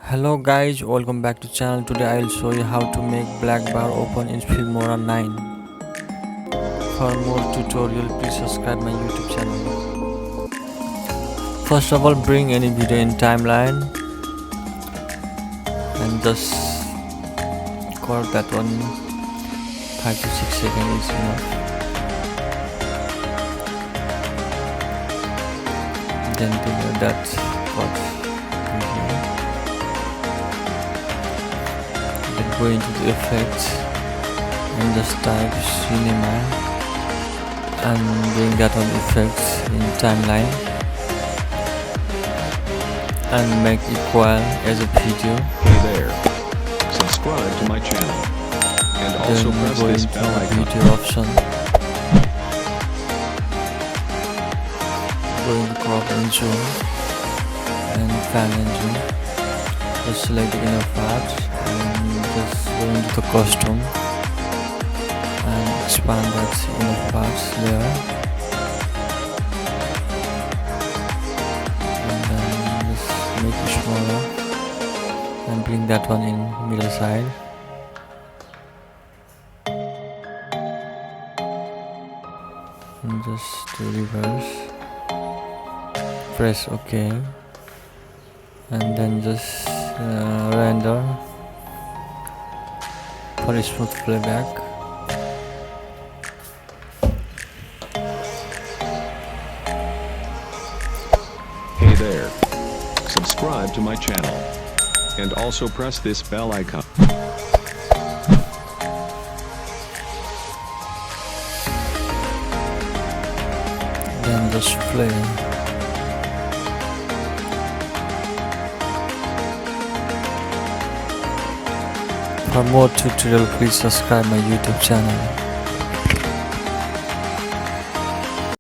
Hello guys, welcome back to channel. Today I will show you how to make black bar open in Filmora 9. For more tutorial, please subscribe my YouTube channel. First of all, bring any video in timeline and just cut that one. 5 to 6 seconds is enough. Then delete that cut. Go into the effects and just type cinema and bring that on effects in timeline and make equal as a video. Hey there, subscribe to my channel and also Then press go this into bell the icon. video option, go into crop and zoom and fan and zoom. Just select the inner part and just go into the costume and expand that inner parts there, and then just make it smaller and bring that one in middle side. And just do reverse, press OK, and then just render for a smooth playback. Hey there, subscribe to my channel and also press this bell icon. Then just play. For more tutorial, please subscribe my YouTube channel.